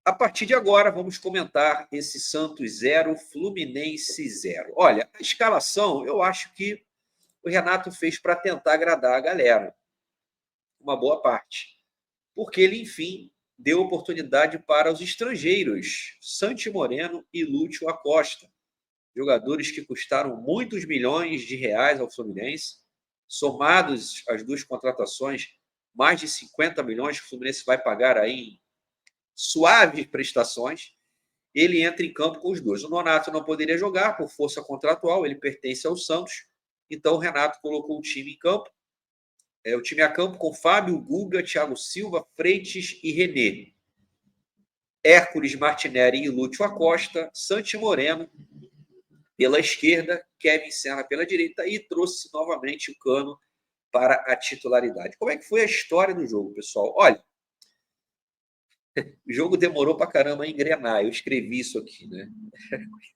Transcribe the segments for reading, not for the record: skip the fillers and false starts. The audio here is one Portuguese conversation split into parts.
A partir de agora, vamos comentar esse Santos 0, Fluminense 0. Olha, a escalação, eu acho que o Renato fez para tentar agradar a galera, uma boa parte. Porque ele, enfim, deu oportunidade para os estrangeiros, Santi Moreno e Lúcio Acosta, jogadores que custaram muitos milhões de reais ao Fluminense, somados as duas contratações, mais de 50 milhões que o Fluminense vai pagar aí em suaves prestações. Ele entra em campo com os dois. O Nonato não poderia jogar por força contratual, ele pertence ao Santos, então o Renato colocou o time em campo. O time a campo com Fábio, Guga, Thiago Silva, Freitas e René. Hércules Martinelli e Lúcio Acosta, Santi Moreno pela esquerda, Kevin Serra pela direita e trouxe novamente o Cano para a titularidade. Como é que foi a história do jogo, pessoal? Olha, o jogo demorou para caramba a engrenar. Eu escrevi isso aqui, né?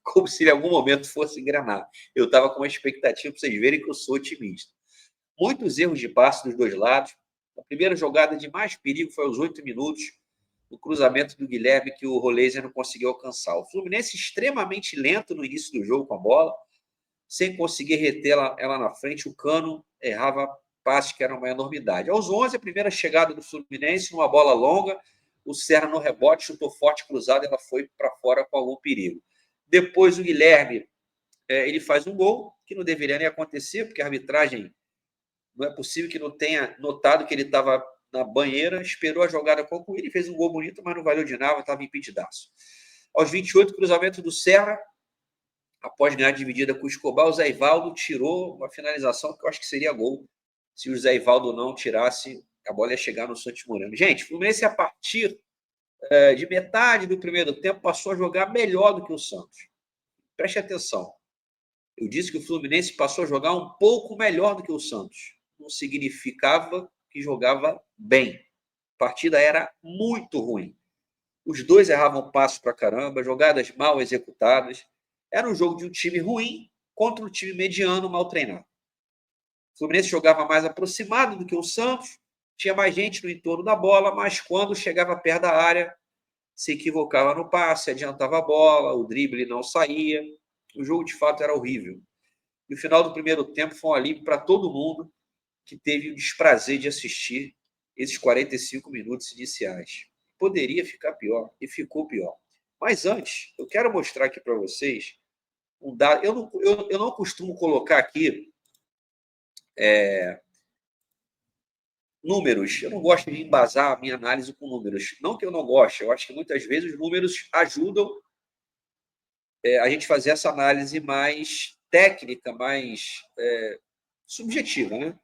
Como se em algum momento fosse engrenar. Eu estava com uma expectativa para vocês verem que eu sou otimista. Muitos erros de passe dos dois lados. A primeira jogada de mais perigo foi aos 8 minutos, o cruzamento do Guilherme, que o Roleiser não conseguiu alcançar. O Fluminense extremamente lento no início do jogo com a bola, sem conseguir reter ela na frente. O Cano errava passes que eram uma enormidade. Aos 11, a primeira chegada do Fluminense, numa bola longa, o Serra no rebote, chutou forte, cruzado, e ela foi para fora com algum perigo. Depois o Guilherme, ele faz um gol, que não deveria nem acontecer, porque a arbitragem não é possível que não tenha notado que ele estava na banheira, esperou a jogada concluir e fez um gol bonito, mas não valeu de nada, estava impedidaço. Aos 28, cruzamento do Serra, após ganhar dividida com o Escobar, o Zé Ivaldo tirou uma finalização que eu acho que seria gol. Se o Zé Ivaldo não tirasse, a bola ia chegar no Santos Moreno. Gente, o Fluminense, a partir de metade do primeiro tempo, passou a jogar melhor do que o Santos. Preste atenção. Eu disse que o Fluminense passou a jogar um pouco melhor do que o Santos. Não significava que jogava bem. A partida era muito ruim. Os dois erravam passos para caramba, jogadas mal executadas. Era um jogo de um time ruim contra um time mediano, mal treinado. O Fluminense jogava mais aproximado do que o Santos, tinha mais gente no entorno da bola, mas quando chegava perto da área, se equivocava no passe, adiantava a bola, o drible não saía. O jogo, de fato, era horrível. E o final do primeiro tempo foi um alívio para todo mundo que teve o desprazer de assistir esses 45 minutos iniciais. Poderia ficar pior, e ficou pior. Mas antes, eu quero mostrar aqui para vocês um dado. Eu não costumo colocar aqui números. Eu não gosto de embasar a minha análise com números. Não que eu não goste, eu acho que muitas vezes os números ajudam a gente fazer essa análise mais técnica, mais subjetiva, né?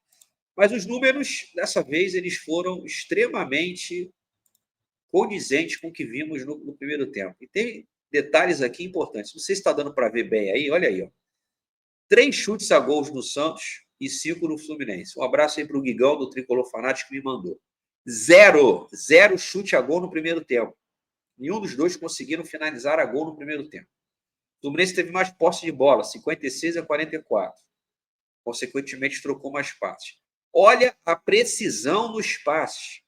Mas os números, dessa vez, eles foram extremamente condizentes com o que vimos no primeiro tempo. E tem detalhes aqui importantes. Não sei se está dando para ver bem aí. Olha aí, ó. 3 chutes a gols no Santos e 5 no Fluminense. Um abraço aí para o Guigão, do Tricolor Fanático, que me mandou. Zero chute a gol no primeiro tempo. Nenhum dos dois conseguiram finalizar a gol no primeiro tempo. O Fluminense teve mais posse de bola, 56 a 44. Consequentemente, trocou mais passes. Olha a precisão nos passes.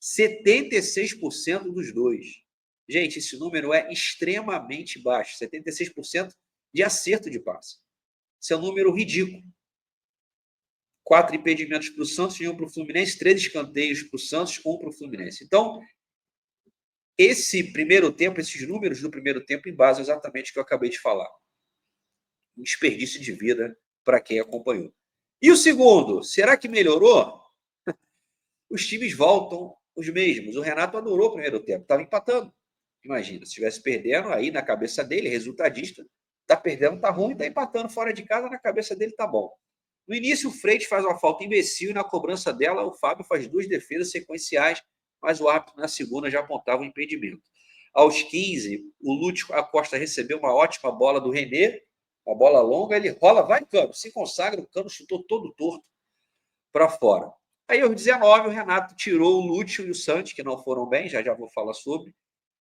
76% dos dois. Gente, esse número é extremamente baixo. 76% de acerto de passe. Isso é um número ridículo. 4 impedimentos para o Santos e 1 para o Fluminense, 3 escanteios para o Santos, 1 para o Fluminense. Então, esse primeiro tempo, esses números do primeiro tempo embasam exatamente o que eu acabei de falar. Um desperdício de vida para quem acompanhou. E o segundo, será que melhorou? Os times voltam os mesmos. O Renato adorou o primeiro tempo, estava empatando. Imagina, se estivesse perdendo, aí na cabeça dele, resultadista, está perdendo, está ruim, está empatando fora de casa, na cabeça dele está bom. No início, o Freitas faz uma falta imbecil e na cobrança dela, o Fábio faz 2 defesas sequenciais, mas o árbitro na segunda já apontava o impedimento. Aos 15, o Lúcio Acosta recebeu uma ótima bola do René, uma bola longa, ele rola, vai Cano, se consagra, o Cano chutou todo torto para fora. Aí aos 19, o Renato tirou o Lúcio e o Santos, que não foram bem, já vou falar sobre,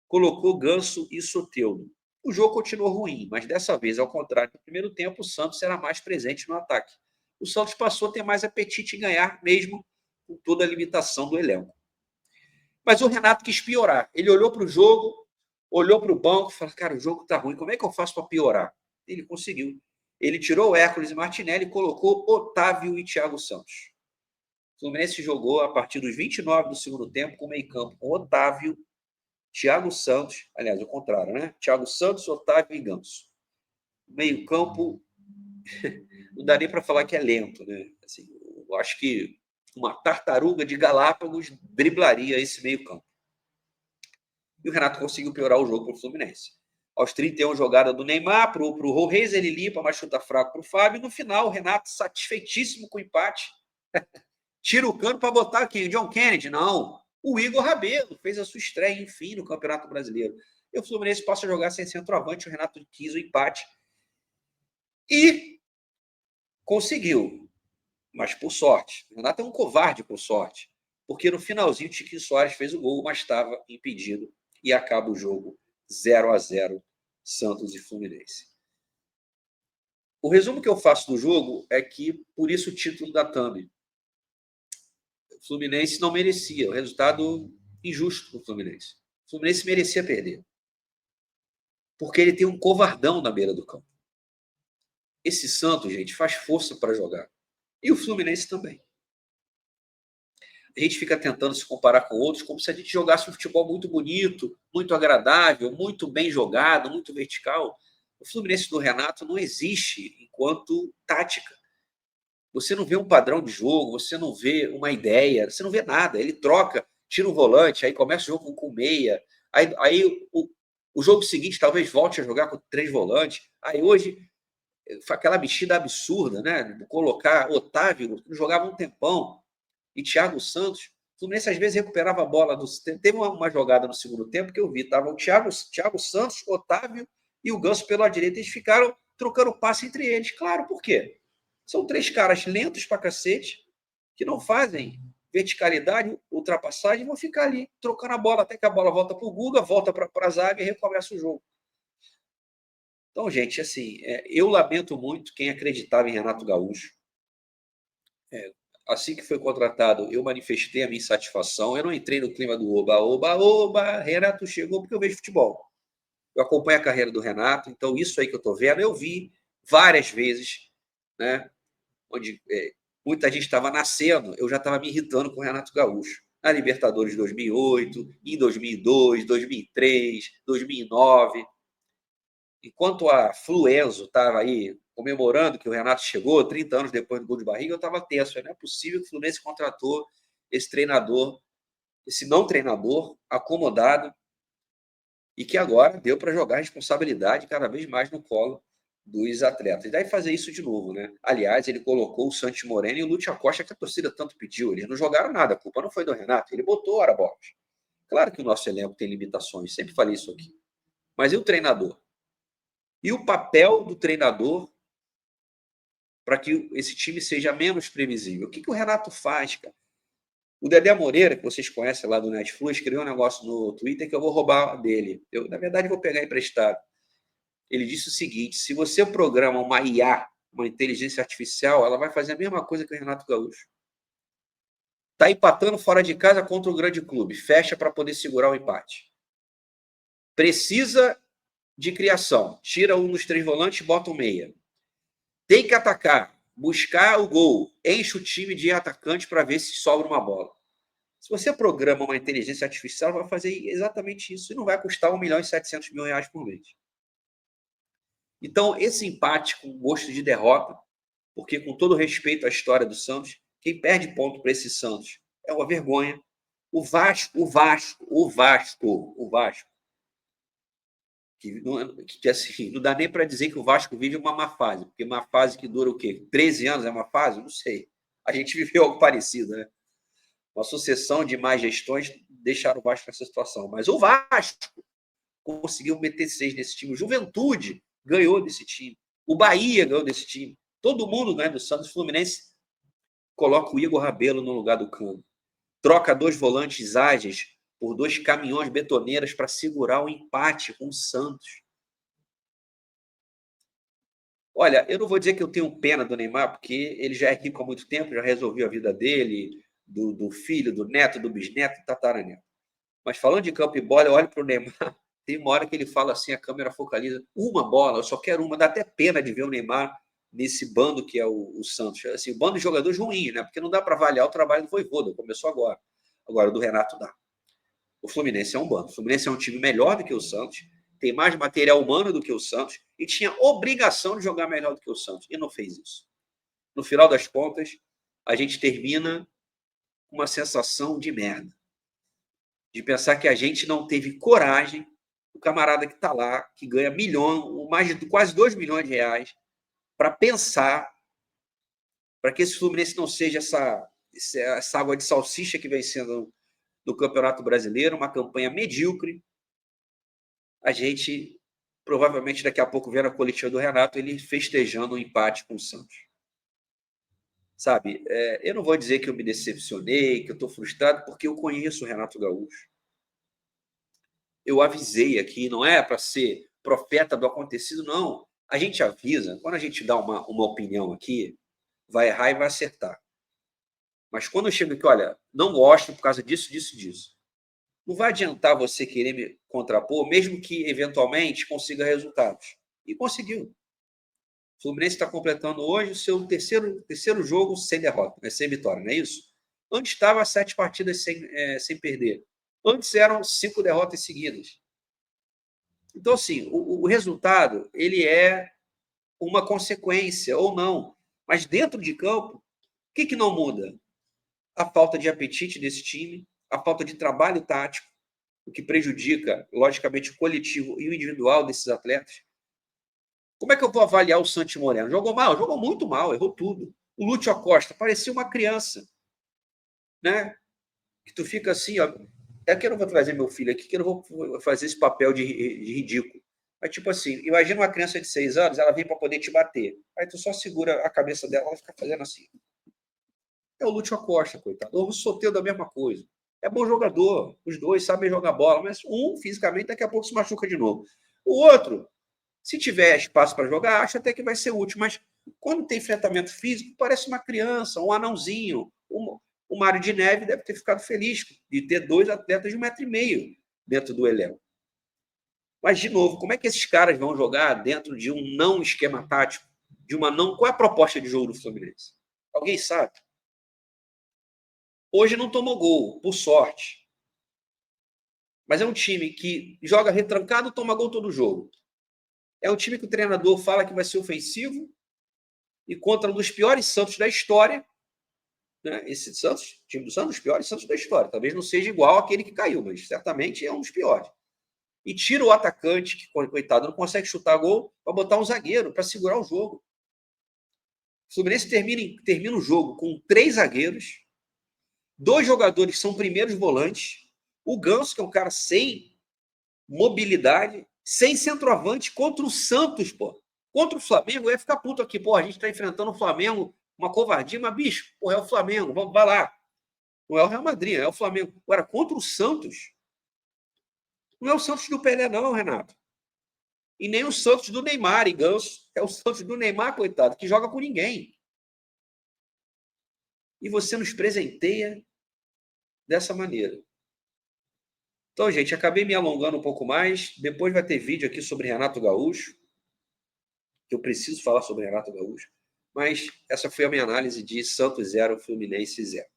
colocou Ganso e Soteldo. O jogo continuou ruim, mas dessa vez, ao contrário do primeiro tempo, o Santos era mais presente no ataque. O Santos passou a ter mais apetite em ganhar, mesmo com toda a limitação do elenco. Mas o Renato quis piorar. Ele olhou para o jogo, olhou para o banco e falou: cara, o jogo está ruim, como é que eu faço para piorar? Ele conseguiu. Ele tirou o Hércules e Martinelli e colocou Otávio e Thiago Santos. O Fluminense jogou a partir dos 29 do segundo tempo com meio campo com Otávio, Thiago Santos, aliás, o contrário, né? Thiago Santos, Otávio e Ganso. Meio campo, não dá nem para falar que é lento, né? Assim, eu acho que uma tartaruga de Galápagos driblaria esse meio campo. E o Renato conseguiu piorar o jogo para o Fluminense. Aos 31, jogada do Neymar para o Reis, ele limpa, mas chuta fraco para o Fábio. E no final, o Renato, satisfeitíssimo com o empate, tira o cano para botar aqui o John Kennedy. Não, o Igor Rabelo fez a sua estreia, enfim, no Campeonato Brasileiro. E o Fluminense passa a jogar sem centroavante, o Renato quis o empate. E conseguiu, mas por sorte. O Renato é um covarde por sorte, porque no finalzinho o Tiquinho Soares fez o gol, mas estava impedido e acaba o jogo 0-0, Santos e Fluminense. O resumo que eu faço do jogo é que, por isso o título da Thumb, o Fluminense não merecia, o resultado injusto para o Fluminense. O Fluminense merecia perder, porque ele tem um covardão na beira do campo. Esse Santos, gente, faz força para jogar. E o Fluminense também. A gente fica tentando se comparar com outros como se a gente jogasse um futebol muito bonito, muito agradável, muito bem jogado, muito vertical. O Fluminense do Renato não existe enquanto tática. Você não vê um padrão de jogo, você não vê uma ideia, você não vê nada. Ele troca, tira o volante, aí começa o jogo com meia. Aí o jogo seguinte talvez volte a jogar com 3 volantes. Aí hoje, aquela mexida absurda, né? Colocar Otávio, que jogava um tempão, e Thiago Santos. O Fluminense às vezes recuperava a bola. Teve uma jogada no segundo tempo que eu vi. Estava o Thiago Santos, Otávio e o Ganso pela direita. Eles ficaram trocando passe entre eles. Claro, por quê? São 3 caras lentos pra cacete, que não fazem verticalidade, ultrapassagem, vão ficar ali trocando a bola até que a bola volta para o Guga, volta para a zaga e recomeça o jogo. Então, gente, assim, eu lamento muito quem acreditava em Renato Gaúcho. Assim que foi contratado, eu manifestei a minha insatisfação. Eu não entrei no clima do oba, oba, oba, Renato chegou, porque eu vejo futebol. Eu acompanho a carreira do Renato, então isso aí que eu estou vendo, eu vi várias vezes, né? Onde muita gente estava nascendo, eu já estava me irritando com o Renato Gaúcho. Na Libertadores de 2008, em 2002, 2003, 2009. Enquanto a Fluenzo estava aí comemorando que o Renato chegou 30 anos depois do gol de barriga, eu estava tenso. Não é possível que o Fluminense contratou esse treinador, esse não treinador, acomodado, e que agora deu para jogar a responsabilidade cada vez mais no colo dos atletas. E daí fazer isso de novo, né? Aliás, ele colocou o Santos Moreno e o Lúcio Acosta, que a torcida tanto pediu. Eles não jogaram nada, a culpa não foi do Renato, ele botou hora bolas. Claro que o nosso elenco tem limitações, sempre falei isso aqui. Mas e o treinador? E o papel do treinador para que esse time seja menos previsível? O que o Renato faz, cara? O Dedé Moreira, que vocês conhecem lá do Netflix, criou um negócio no Twitter que eu vou roubar dele. Eu, na verdade, vou pegar emprestado. Ele disse o seguinte: se você programa uma IA, uma inteligência artificial, ela vai fazer a mesma coisa que o Renato Gaúcho. Está empatando fora de casa contra o grande clube, fecha para poder segurar o empate. Precisa de criação, tira um dos 3 volantes, bota um meia. Tem que atacar, buscar o gol, enche o time de atacante para ver se sobra uma bola. Se você programa uma inteligência artificial, vai fazer exatamente isso e não vai custar 1.700.000 reais por mês. Então, esse empate com gosto de derrota, porque com todo respeito à história do Santos, quem perde ponto para esse Santos é uma vergonha. O Vasco, que assim, não dá nem para dizer que o Vasco vive uma má fase, porque uma fase que dura o quê? 13 anos é uma fase? Não sei. A gente viveu algo parecido, né? Uma sucessão de más gestões deixaram o Vasco nessa situação. Mas o Vasco conseguiu meter 6 nesse time. O Juventude ganhou desse time. O Bahia ganhou desse time. Todo mundo ganha do Santos. O Fluminense coloca o Igor Rabelo no lugar do Cano. Troca 2 volantes ágeis por 2 caminhões betoneiras para segurar o empate com o Santos. Olha, eu não vou dizer que eu tenho pena do Neymar, porque ele já é rico há muito tempo, já resolveu a vida dele, do filho, do neto, do bisneto, do tataraneto. Mas falando de campo e bola, eu olho para o Neymar, tem uma hora que ele fala assim, a câmera focaliza, uma bola, eu só quero uma, dá até pena de ver o Neymar nesse bando que é o Santos. Assim, o bando de jogadores ruins, né? Porque não dá para avaliar o trabalho do Vojvoda, começou agora. Agora, do Renato dá. O Fluminense é um bando. O Fluminense é um time melhor do que o Santos, tem mais material humano do que o Santos e tinha obrigação de jogar melhor do que o Santos. E não fez isso. No final das contas, a gente termina com uma sensação de merda. De pensar que a gente não teve coragem, o camarada que está lá, que ganha mais de quase 2 milhões de reais, para pensar, para que esse Fluminense não seja essa água de salsicha que vem sendo do Campeonato Brasileiro, uma campanha medíocre. A gente, provavelmente, daqui a pouco, vendo a coletiva do Renato, ele festejando um empate com o Santos. Sabe, eu não vou dizer que eu me decepcionei, que eu estou frustrado, porque eu conheço o Renato Gaúcho. Eu avisei aqui, não é para ser profeta do acontecido, não. A gente avisa, quando a gente dá uma opinião aqui, vai errar e vai acertar. Mas quando eu chego aqui, olha, não gosto por causa disso, disso, disso. Não vai adiantar você querer me contrapor, mesmo que eventualmente consiga resultados. E conseguiu. O Fluminense está completando hoje o seu terceiro jogo sem derrota, sem vitória, não é isso? Antes estava 7 partidas sem perder. Antes eram 5 derrotas seguidas. Então, assim, o resultado ele é uma consequência ou não. Mas dentro de campo, o que não muda? A falta de apetite desse time, a falta de trabalho tático, o que prejudica, logicamente, o coletivo e o individual desses atletas. Como é que eu vou avaliar o Santi Moreno? Jogou mal? Jogou muito mal, errou tudo. O Lúcio Acosta parecia uma criança, né? Que tu fica assim, ó. É que eu não vou trazer meu filho aqui, que eu não vou fazer esse papel de ridículo. Mas, tipo assim, imagina uma criança de 6 anos, ela vem para poder te bater. Aí tu só segura a cabeça dela, ela fica fazendo assim. É o Lúcio Acosta, coitado. O Soteldo da mesma coisa. É bom jogador, os dois sabem jogar bola, mas um fisicamente daqui a pouco se machuca de novo. O outro, se tiver espaço para jogar, acho até que vai ser útil, mas quando tem enfrentamento físico, parece uma criança, um anãozinho. O Mário de Neve deve ter ficado feliz de ter 2 atletas de 1,5 m dentro do elenco. Mas, de novo, como é que esses caras vão jogar dentro de um não esquema tático? De uma não. Qual é a proposta de jogo do Fluminense? Alguém sabe? Hoje não tomou gol, por sorte. Mas é um time que joga retrancado, toma gol todo jogo. É um time que o treinador fala que vai ser ofensivo e contra um dos piores Santos da história. Né? Esse Santos, time do Santos, um dos piores Santos da história. Talvez não seja igual àquele que caiu, mas certamente é um dos piores. E tira o atacante, que, coitado, não consegue chutar gol, para botar um zagueiro, para segurar o jogo. O Fluminense termina o jogo com 3 zagueiros, 2 jogadores que são primeiros volantes, o Ganso, que é um cara sem mobilidade, sem centroavante, contra o Santos, pô. Contra o Flamengo, eu ia ficar puto aqui, pô, a gente está enfrentando o Flamengo, uma covardia, mas, bicho, pô, é o Flamengo, vamos, vai lá. Não é o Real Madrid, é o Flamengo. Agora, contra o Santos, não é o Santos do Pelé, não, Renato. E nem o Santos do Neymar e Ganso. É o Santos do Neymar, coitado, que joga com ninguém. E você nos presenteia dessa maneira. Então, gente, acabei me alongando um pouco mais. Depois vai ter vídeo aqui sobre Renato Gaúcho, que eu preciso falar sobre Renato Gaúcho. Mas essa foi a minha análise de Santos 0, Fluminense 0.